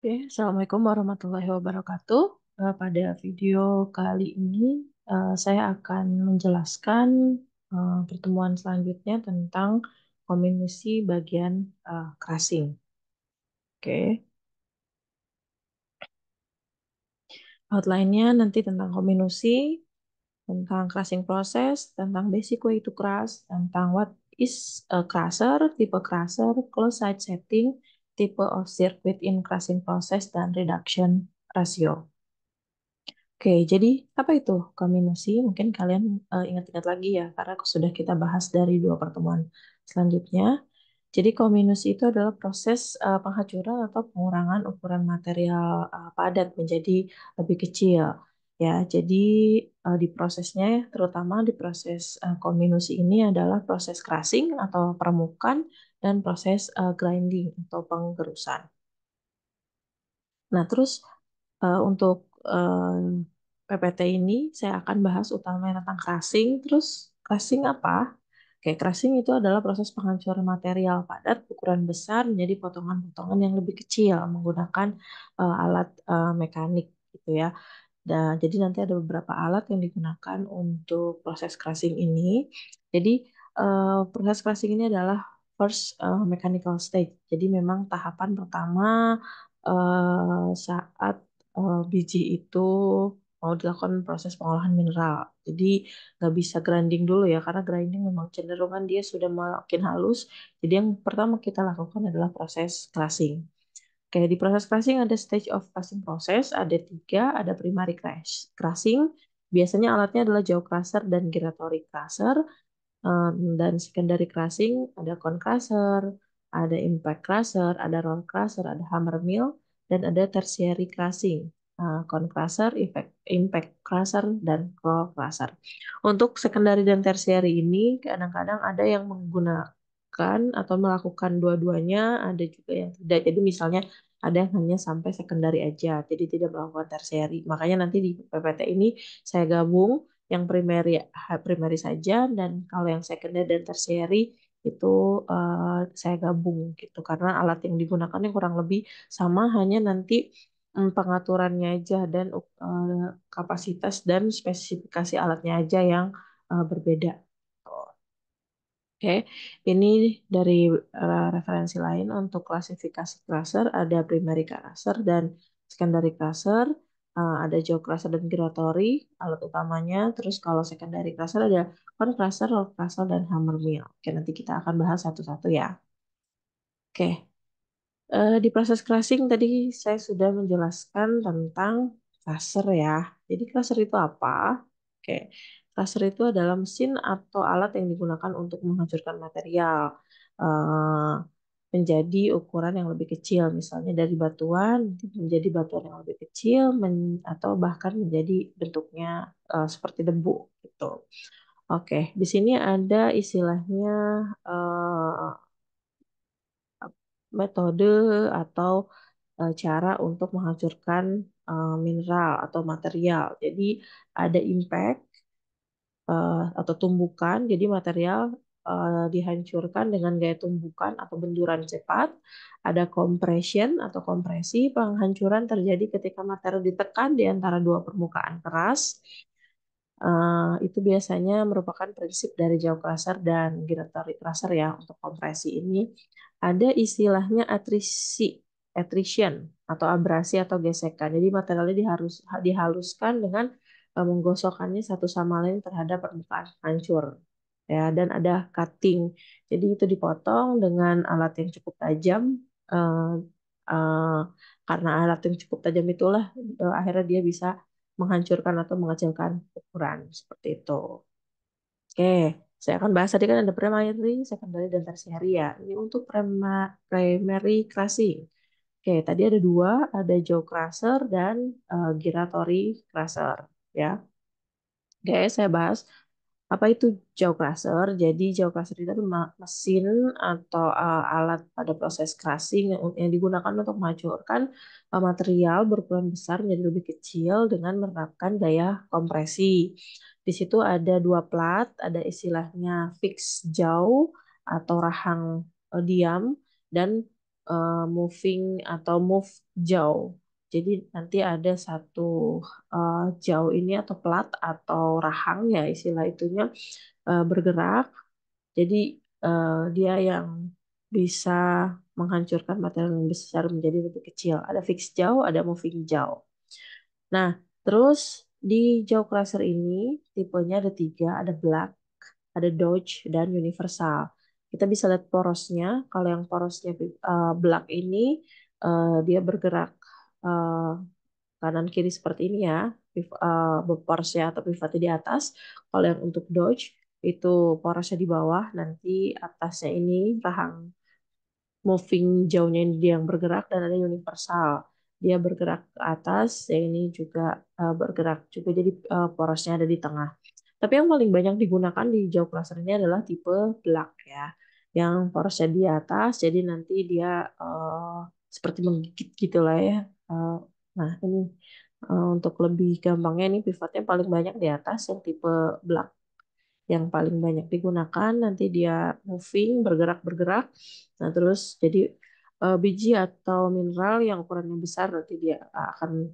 Oke, Assalamualaikum warahmatullahi wabarakatuh. Pada video kali ini, saya akan menjelaskan pertemuan selanjutnya tentang kombinasi bagian crushing. Oke, outline-nya nanti tentang kombinasi, tentang crushing proses, tentang basic way to crush, tentang what is a crusher, tipe crusher, closed site setting, type of circuit in crushing process, dan reduction ratio. Oke, jadi apa itu kombinasi? Mungkin kalian ingat-ingat lagi ya, karena sudah kita bahas dari dua pertemuan selanjutnya. Jadi kombinasi itu adalah proses penghancuran atau pengurangan ukuran material padat menjadi lebih kecil. Ya, jadi di prosesnya, terutama di proses kombinasi ini adalah proses crushing atau peremukan dan proses grinding atau penggerusan. Nah, terus untuk PPT ini saya akan bahas utamanya tentang crushing. Terus crushing apa? Oke, crushing itu adalah proses penghancuran material padat ukuran besar menjadi potongan-potongan yang lebih kecil menggunakan alat mekanik gitu ya. Dan jadi nanti ada beberapa alat yang digunakan untuk proses crushing ini. Jadi proses crushing ini adalah first mechanical stage. Jadi memang tahapan pertama saat biji itu mau dilakukan proses pengolahan mineral. Jadi nggak bisa grinding dulu ya, karena grinding memang cenderungan dia sudah makin halus. Jadi yang pertama kita lakukan adalah proses crushing. Oke, di proses crushing ada stage of crushing process, ada tiga, ada primary crushing. Biasanya alatnya adalah jaw crusher dan gyratory crusher. Dan secondary crushing ada cone crusher, ada impact crusher, ada roll crusher, ada hammer mill, dan ada tertiary crushing. Cone crusher, impact crusher, dan roll crusher. Untuk secondary dan tertiary ini kadang-kadang ada yang menggunakan atau melakukan dua-duanya, ada juga yang tidak. Jadi misalnya ada yang hanya sampai secondary aja, jadi tidak melakukan tertiary. Makanya nanti di PPT ini saya gabung yang primary saja, dan kalau yang secondary dan tertiary itu saya gabung gitu karena alat yang digunakannya kurang lebih sama, hanya nanti pengaturannya aja dan kapasitas dan spesifikasi alatnya aja yang berbeda. Oke, ini dari referensi lain untuk klasifikasi cluster ada primary cluster dan secondary cluster, ada jaw cluster dan gyratory alat utamanya. Terus kalau secondary cluster ada cone cluster, roll cluster, dan hammer mill. Oke, nanti kita akan bahas satu-satu ya. Oke, di proses crushing tadi saya sudah menjelaskan tentang crusher ya. Jadi crusher itu apa? Oke, crusher itu adalah mesin atau alat yang digunakan untuk menghancurkan material eh, menjadi ukuran yang lebih kecil, misalnya dari batuan menjadi batuan yang lebih kecil, atau bahkan menjadi bentuknya seperti debu gitu. Oke, di sini ada istilahnya eh, metode atau cara untuk menghancurkan mineral atau material. Jadi ada impact atau tumbukan, jadi material dihancurkan dengan gaya tumbukan atau benturan cepat. Ada compression atau kompresi, penghancuran terjadi ketika material ditekan di antara dua permukaan keras. Itu biasanya merupakan prinsip dari jaw crusher dan gyratory crusher ya. Untuk kompresi ini ada istilahnya attrition atau abrasi atau gesekan. Jadi materialnya dihaluskan dengan menggosokkannya satu sama lain terhadap permukaan hancur. Ya, dan ada cutting. Jadi itu dipotong dengan alat yang cukup tajam. eh, eh, karena alat yang cukup tajam itulah akhirnya dia bisa menghancurkan atau mengecilkan ukuran seperti itu. Oke, saya akan bahas tadi kan ada primary, secondary, dan tertiary ya. Ini untuk primary crushing. Oke, tadi ada dua, ada jaw crusher dan gyratory crusher ya. Oke, saya bahas apa itu jaw crusher. Jadi jaw crusher itu adalah mesin atau alat pada proses crushing yang digunakan untuk menghancurkan material berukuran besar menjadi lebih kecil dengan menerapkan gaya kompresi. Di situ ada dua plat, ada istilahnya fixed jaw atau rahang diam, dan moving atau move jauh. Jadi nanti ada satu jauh ini atau plat atau rahang ya istilah itunya bergerak. Jadi dia yang bisa menghancurkan material yang besar menjadi lebih kecil. Ada fix jauh, ada moving jauh. Nah, terus di jaw crusher ini tipenya ada tiga, ada black, ada Dodge, dan Universal. Kita bisa lihat porosnya. Kalau yang porosnya black ini dia bergerak eh, kanan kiri seperti ini ya, porosnya atau pivotnya di atas. Kalau yang untuk Dodge itu porosnya di bawah, nanti atasnya ini rahang moving jauhnya ini dia yang bergerak dan ada universal. Dia bergerak ke atas, yang ini juga bergerak juga jadi porosnya ada di tengah. Tapi yang paling banyak digunakan di jauh cluster ini adalah tipe black ya, yang porosnya di atas, jadi nanti dia seperti menggigit gitu lah ya. Eh, nah ini untuk lebih gampangnya ini pivotnya paling banyak di atas yang tipe black yang paling banyak digunakan nanti dia moving bergerak-bergerak. Nah, terus jadi biji atau mineral yang ukurannya besar nanti dia akan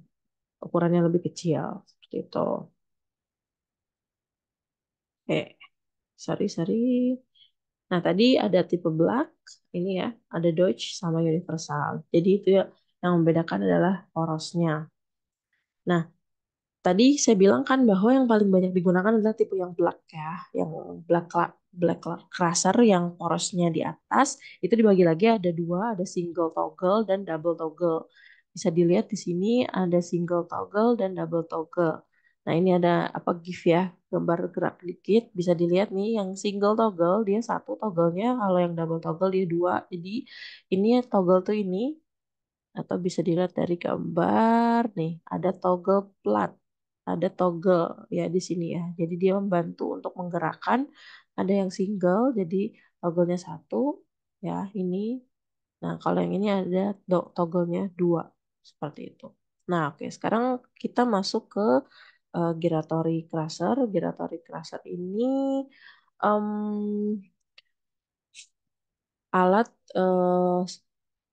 ukurannya lebih kecil seperti itu. Sorry, sorry. Nah, tadi ada tipe black, ini ya, ada Dodge sama Universal. Jadi itu ya yang membedakan adalah porosnya. Nah, tadi saya bilang kan bahwa yang paling banyak digunakan adalah tipe yang black ya, yang crusher yang porosnya di atas itu dibagi lagi ada dua, ada single toggle dan double toggle. Bisa dilihat di sini ada single toggle dan double toggle. Nah ini ada apa GIF ya, gambar gerak dikit. Bisa dilihat nih yang single toggle dia satu togglenya, kalau yang double toggle dia dua. Jadi ini toggle tuh ini atau bisa dilihat dari gambar nih, ada toggle plat, ada toggle ya di sini ya. Jadi dia membantu untuk menggerakkan. Ada yang single, jadi togglenya satu ya ini. Nah kalau yang ini ada togglenya dua seperti itu. Nah oke, sekarang kita masuk ke giratory crusher. Giratory crusher ini em, alat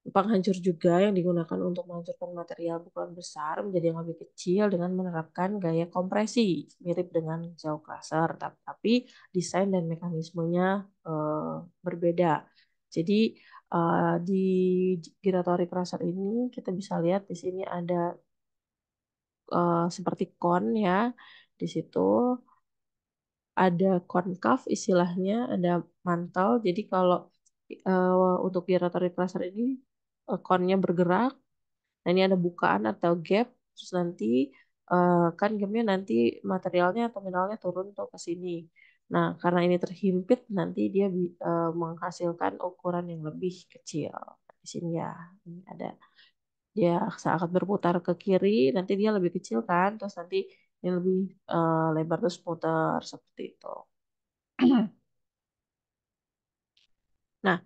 penghancur juga yang digunakan untuk menghancurkan material pukulan besar menjadi yang lebih kecil dengan menerapkan gaya kompresi mirip dengan jaw crusher, tapi desain dan mekanismenya berbeda. Jadi di giratory crusher ini kita bisa lihat di sini ada seperti kon ya di situ ada konkav istilahnya, ada mantel. Jadi kalau untuk giratory cluster ini konnya bergerak, nah ini ada bukaan atau gap, terus nanti kan gapnya nanti materialnya atau mineralnya turun tuh ke sini. Nah, karena ini terhimpit, nanti dia menghasilkan ukuran yang lebih kecil. Di sini ya, ini ada dia saat berputar ke kiri, nanti dia lebih kecil kan, terus nanti ini lebih lebar terus putar seperti itu. Nah,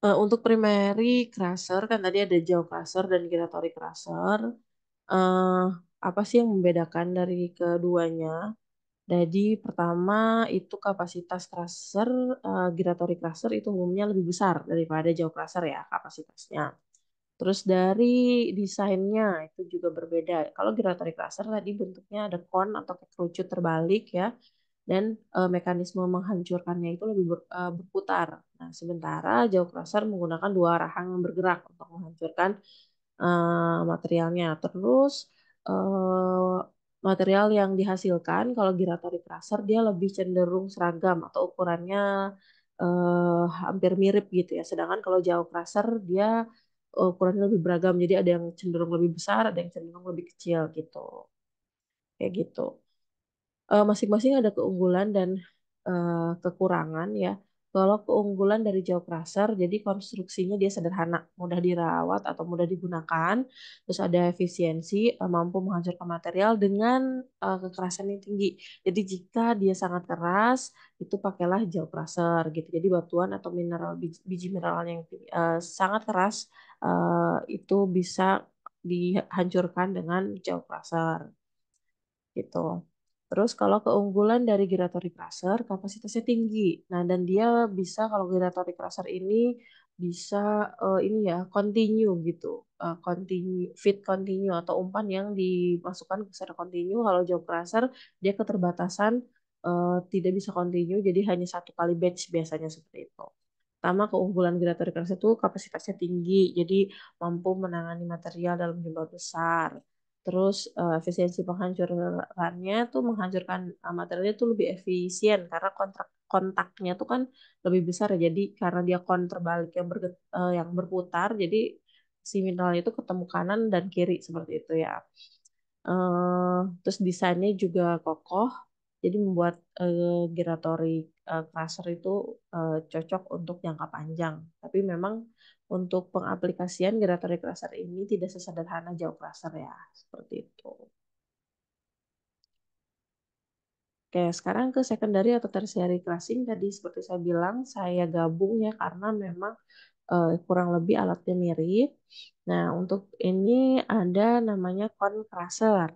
untuk primary crusher kan tadi ada jaw crusher dan giratory crusher. Eh, apa sih yang membedakan dari keduanya? Jadi pertama itu kapasitas crusher, giratory crusher itu umumnya lebih besar daripada jaw crusher ya kapasitasnya. Terus dari desainnya itu juga berbeda. Kalau giratory crusher tadi bentuknya ada kon atau kerucut terbalik ya, dan mekanisme menghancurkannya itu lebih berputar. Nah, sementara jaw crusher menggunakan dua rahang yang bergerak untuk menghancurkan materialnya. Terus eh, material yang dihasilkan kalau giratory crusher dia lebih cenderung seragam atau ukurannya hampir mirip gitu ya. Sedangkan kalau jaw crusher dia ukurannya lebih beragam. Jadi ada yang cenderung lebih besar, ada yang cenderung lebih kecil gitu. Kayak gitu. Masing-masing ada keunggulan dan kekurangan ya. Kalau keunggulan dari Jawa Crusher, jadi konstruksinya dia sederhana, mudah dirawat atau mudah digunakan, terus ada efisiensi, mampu menghancurkan material dengan kekerasan yang tinggi. Jadi jika dia sangat keras, itu pakailah Jawa Crusher gitu. Jadi batuan atau mineral biji mineral yang sangat keras itu bisa dihancurkan dengan Jawa Crusher gitu. Terus kalau keunggulan dari gyratory crusher, kapasitasnya tinggi. Nah, dan dia bisa kalau gyratory crusher ini bisa ini ya continue gitu. Continue feed continue atau umpan yang dimasukkan secara continue. Kalau jaw crusher dia keterbatasan tidak bisa continue jadi hanya satu kali batch biasanya seperti itu. Pertama, keunggulan gyratory crusher itu kapasitasnya tinggi, jadi mampu menangani material dalam jumlah besar. Terus efisiensi penghancurannya tuh menghancurkan materialnya tuh lebih efisien karena kontaknya tuh kan lebih besar ya. Jadi karena dia terbalik yang berputar, jadi si mineralnya itu ketemu kanan dan kiri seperti itu ya. Terus desainnya juga kokoh, jadi membuat giratory crusher itu cocok untuk jangka panjang. Tapi memang untuk pengaplikasian giratory crusher ini tidak sesederhana jaw crusher ya, seperti itu. Oke, sekarang ke secondary atau tertiary crushing tadi seperti saya bilang saya gabung ya karena memang kurang lebih alatnya mirip. Nah, untuk ini ada namanya cone crusher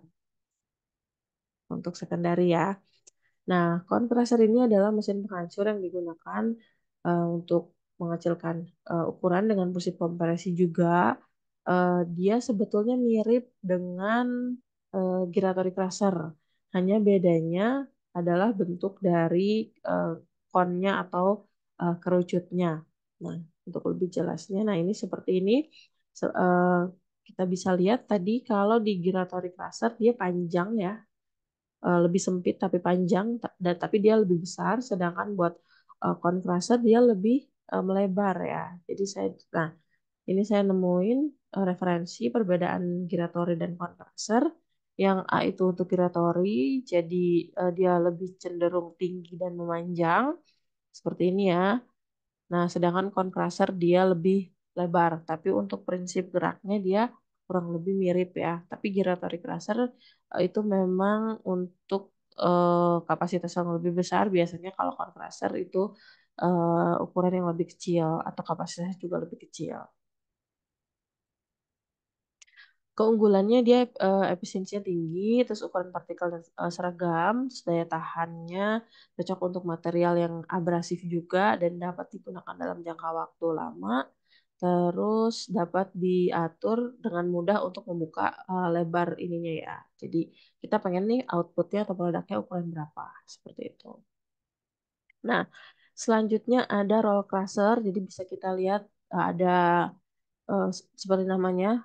untuk secondary ya. Nah, kompresor ini adalah mesin penghancur yang digunakan untuk mengecilkan ukuran dengan fungsi kompresi juga. Dia sebetulnya mirip dengan giratory crusher. Hanya bedanya adalah bentuk dari uh, konnya atau kerucutnya. Nah, untuk lebih jelasnya, nah ini seperti ini. Kita bisa lihat tadi kalau di giratory crusher dia panjang ya, lebih sempit tapi panjang dan tapi dia lebih besar sedangkan buat compressor dia lebih melebar ya. Jadi nah ini saya nemuin referensi perbedaan giratory dan compressor. Yang A itu untuk giratory jadi dia lebih cenderung tinggi dan memanjang seperti ini ya. Nah, sedangkan kompresor dia lebih lebar, tapi untuk prinsip geraknya dia kurang lebih mirip ya. Tapi gyratory crusher itu memang untuk kapasitas yang lebih besar. Biasanya kalau kompresor itu ukuran yang lebih kecil atau kapasitasnya juga lebih kecil. Keunggulannya dia efisiensinya tinggi, terus ukuran partikel seragam, terus daya tahannya cocok untuk material yang abrasif juga dan dapat digunakan dalam jangka waktu lama. Terus dapat diatur dengan mudah untuk membuka lebar ininya ya. Jadi kita pengen nih outputnya atau produknya ukuran berapa, seperti itu. Nah, selanjutnya ada roll crusher. Jadi bisa kita lihat ada seperti namanya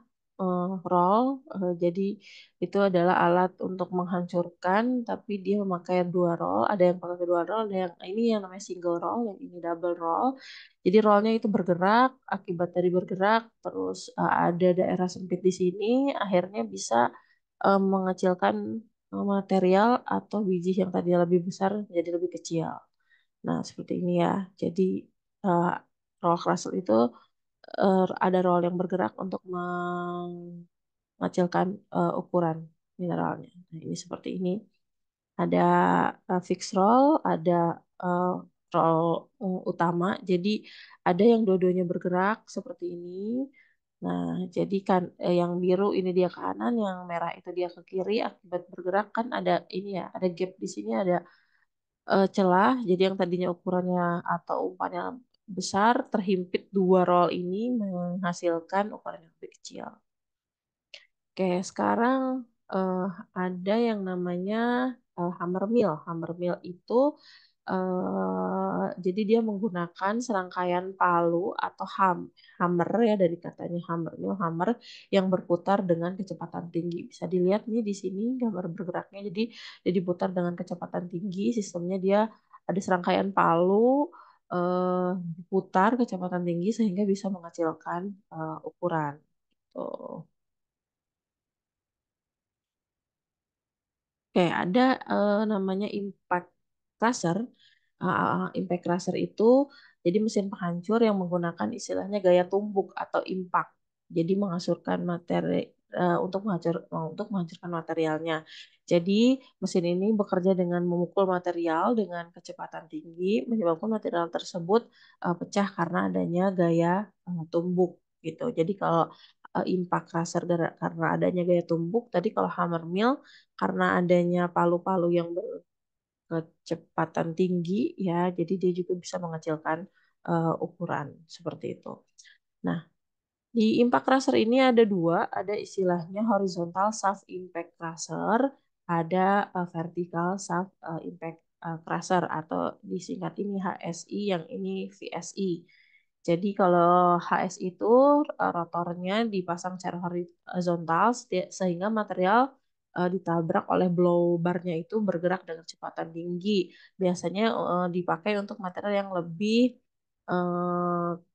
roll. Jadi itu adalah alat untuk menghancurkan, tapi dia memakai dua roll. Ada yang pakai dua roll, ada yang ini yang namanya single roll, yang ini double roll. Jadi rollnya itu bergerak, akibat dari bergerak, terus ada daerah sempit di sini, akhirnya bisa mengecilkan material atau biji yang tadinya lebih besar menjadi lebih kecil. Nah, seperti ini ya. Jadi uh, roll crusher itu ada roll yang bergerak untuk mengecilkan ukuran mineralnya. Nah, ini seperti ini. Ada fixed roll, ada uh, roll utama. Jadi ada yang dua-duanya bergerak seperti ini. Nah, jadi kan yang biru ini dia ke kanan, yang merah itu dia ke kiri. Akibat bergerak kan ada ini ya, ada gap di sini, ada celah. Jadi yang tadinya ukurannya atau umpannya besar terhimpit dua roll ini menghasilkan ukuran yang lebih kecil. Oke, sekarang eh, ada yang namanya hammer mill. Hammer mill itu jadi dia menggunakan serangkaian palu atau hammer ya dari katanya hammer mill, hammer yang berputar dengan kecepatan tinggi. Bisa dilihat nih di sini gambar bergeraknya. Jadi dia diputar dengan kecepatan tinggi. Sistemnya dia ada serangkaian palu diputar kecepatan tinggi sehingga bisa mengecilkan ukuran. Tuh. Oke, ada namanya impact crusher. Impact crusher itu jadi mesin penghancur yang menggunakan istilahnya gaya tumbuk atau impact. Jadi menghancurkan materi untuk menghancurkan materialnya. Jadi mesin ini bekerja dengan memukul material dengan kecepatan tinggi, menyebabkan material tersebut pecah karena adanya gaya tumbuk gitu. Jadi kalau impact crusher karena adanya gaya tumbuk. Tadi kalau hammer mill karena adanya palu-palu yang berkecepatan tinggi ya, jadi dia juga bisa mengecilkan ukuran seperti itu. Nah, di impact crusher ini ada dua, ada istilahnya horizontal shaft impact crusher, ada vertical shaft impact crusher atau disingkat ini HSI, yang ini VSI. Jadi kalau HS itu rotornya dipasang secara horizontal sehingga material ditabrak oleh blow barnya itu bergerak dengan kecepatan tinggi. Biasanya dipakai untuk material yang lebih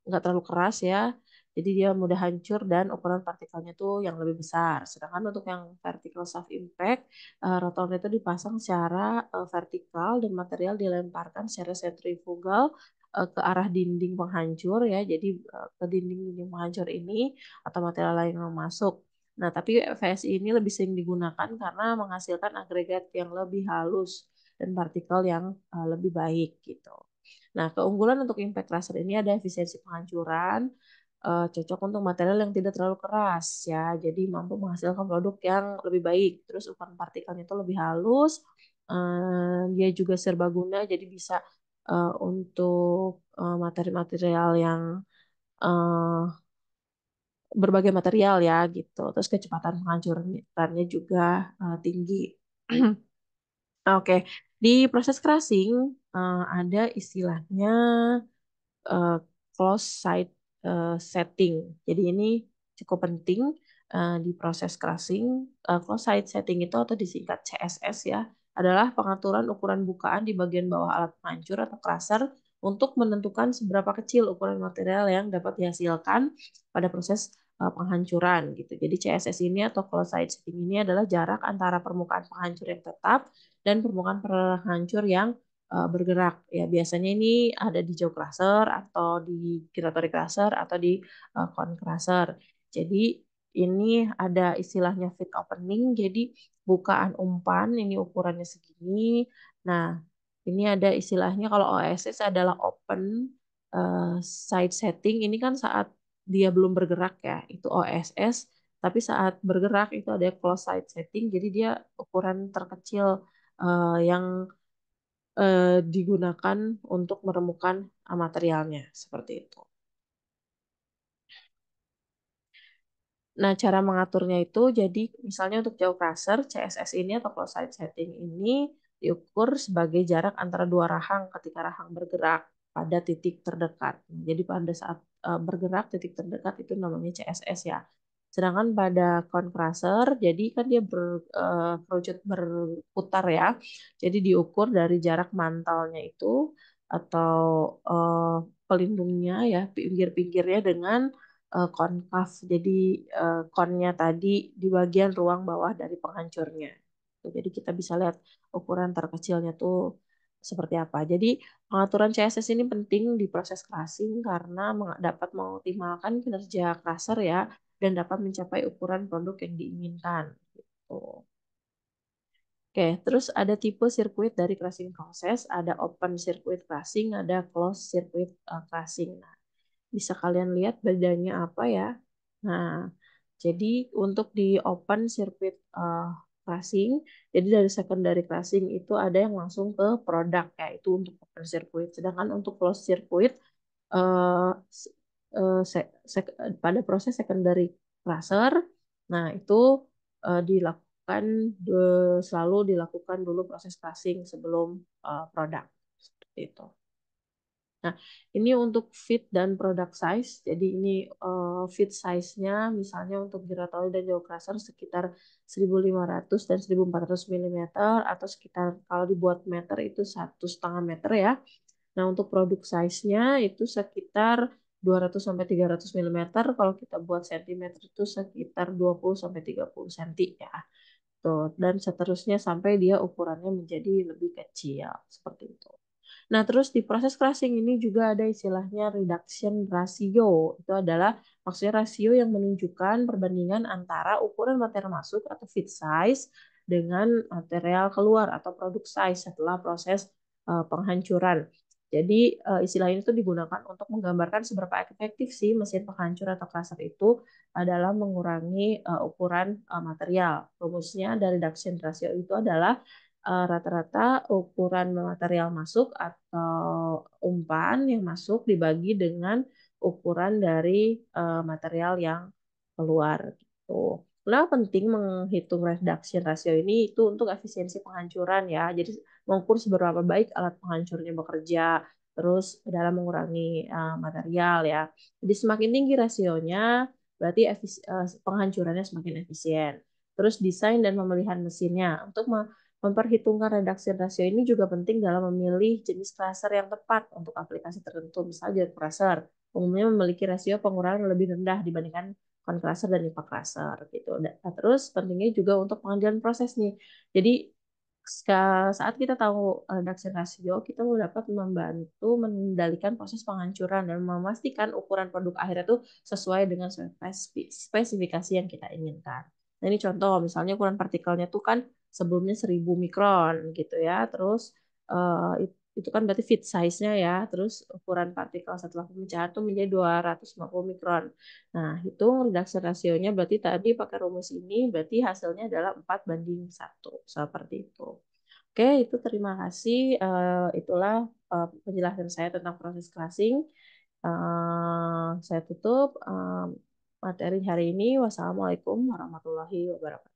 nggak terlalu keras ya. Jadi dia mudah hancur dan ukuran partikelnya tuh yang lebih besar. Sedangkan untuk yang vertical shaft impact, rotornya itu dipasang secara vertikal dan material dilemparkan secara sentrifugal ke arah dinding penghancur ya. Jadi ke dinding-dinding penghancur ini atau material lain yang masuk. Nah, tapi VSI ini lebih sering digunakan karena menghasilkan agregat yang lebih halus dan partikel yang lebih baik gitu. Nah, keunggulan untuk impact crusher ini ada efisiensi penghancuran, cocok untuk material yang tidak terlalu keras ya. Jadi mampu menghasilkan produk yang lebih baik. Terus ukuran partikelnya itu lebih halus. Dia juga serbaguna, jadi bisa untuk materi-material yang eh, berbagai material ya gitu. Terus kecepatan penghancurannya juga tinggi. Oke, di proses crushing ada istilahnya eh, close site setting. Jadi ini cukup penting di proses crushing. Close site setting itu atau disingkat CSS ya, adalah pengaturan ukuran bukaan di bagian bawah alat penghancur atau crusher untuk menentukan seberapa kecil ukuran material yang dapat dihasilkan pada proses penghancuran gitu. Jadi CSS ini atau close site setting ini adalah jarak antara permukaan penghancur yang tetap dan permukaan penghancur yang bergerak ya, biasanya ini ada di jaw crusher atau di giratory crusher atau di cone crusher. Jadi ini ada istilahnya feed opening, jadi bukaan umpan ini ukurannya segini. Nah, ini ada istilahnya kalau OSS adalah open side setting, ini kan saat dia belum bergerak ya, itu OSS. Tapi saat bergerak itu ada close side setting, jadi dia ukuran terkecil yang digunakan untuk menemukan materialnya seperti itu. Nah, cara mengaturnya itu jadi misalnya untuk jauh crusher, CSS ini atau close side setting ini diukur sebagai jarak antara dua rahang ketika rahang bergerak pada titik terdekat. Jadi pada saat bergerak titik terdekat itu namanya CSS ya. Sedangkan pada cone crusher, jadi kan dia kerucut berputar ya. Jadi diukur dari jarak mantalnya itu atau pelindungnya ya, pinggir-pinggirnya dengan konkav. Jadi konnya tadi di bagian ruang bawah dari penghancurnya. Jadi kita bisa lihat ukuran terkecilnya tuh seperti apa. Jadi pengaturan CSS ini penting di proses crushing karena dapat mengoptimalkan kinerja crusher ya dan dapat mencapai ukuran produk yang diinginkan. Gitu. Oke, terus ada tipe sirkuit dari crushing proses, ada open circuit crushing, ada closed circuit crushing. Nah, bisa kalian lihat bedanya apa ya. Nah, jadi untuk di open circuit crushing, jadi dari secondary crushing itu ada yang langsung ke produk ya, itu untuk open circuit. Sedangkan untuk closed circuit eh, s- pada proses secondary crusher, nah itu dilakukan selalu dilakukan dulu proses crushing sebelum produk seperti itu. Nah, ini untuk fit dan product size. Jadi ini fit size-nya misalnya untuk Giratori dan Jawa Crusher sekitar 1.500 dan 1.400 mm atau sekitar kalau dibuat meter itu 1,5 meter ya. Nah, untuk produk size-nya itu sekitar 200 sampai 300 mm. Kalau kita buat sentimeter itu sekitar 20 sampai 30 cm ya. Tuh, dan seterusnya sampai dia ukurannya menjadi lebih kecil seperti itu. Nah, terus di proses crushing ini juga ada istilahnya reduction ratio. Itu adalah maksudnya rasio yang menunjukkan perbandingan antara ukuran material masuk atau feed size dengan material keluar atau produk size setelah proses penghancuran. Jadi istilah ini tuh digunakan untuk menggambarkan seberapa efektif sih mesin penghancur atau crusher itu dalam mengurangi ukuran material. Rumusnya dari reduction ratio itu adalah rata-rata ukuran material masuk atau umpan yang masuk dibagi dengan ukuran dari material yang keluar gitu. Kenapa penting menghitung reduction ratio ini? Itu untuk efisiensi penghancuran ya. Jadi mengukur seberapa baik alat penghancurnya bekerja, terus dalam mengurangi material ya. Jadi semakin tinggi rasionya, berarti penghancurannya semakin efisien. Terus desain dan pemilihan mesinnya. Untuk memperhitungkan reduction ratio ini juga penting dalam memilih jenis crusher yang tepat untuk aplikasi tertentu. Misalnya jet crusher umumnya memiliki rasio pengurangan yang lebih rendah dibandingkan compressor dan pipa crusher gitu. Nah, terus pentingnya juga untuk pengambilan proses nih. Jadi saat kita tahu reduction ratio, kita dapat membantu mengendalikan proses penghancuran dan memastikan ukuran produk akhirnya itu sesuai dengan spesifikasi yang kita inginkan. Nah, ini contoh, misalnya ukuran partikelnya tuh kan sebelumnya 1000 mikron gitu ya. Terus itu kan berarti fit size-nya ya. Terus ukuran partikel setelah pemecahan tuh menjadi 250 mikron. Nah, hitung reduction rasionya berarti tadi pakai rumus ini berarti hasilnya adalah 4:1. Seperti itu. Oke, itu terima kasih. Itulah penjelasan saya tentang proses classing. Saya tutup materi hari ini. Wassalamualaikum warahmatullahi wabarakatuh.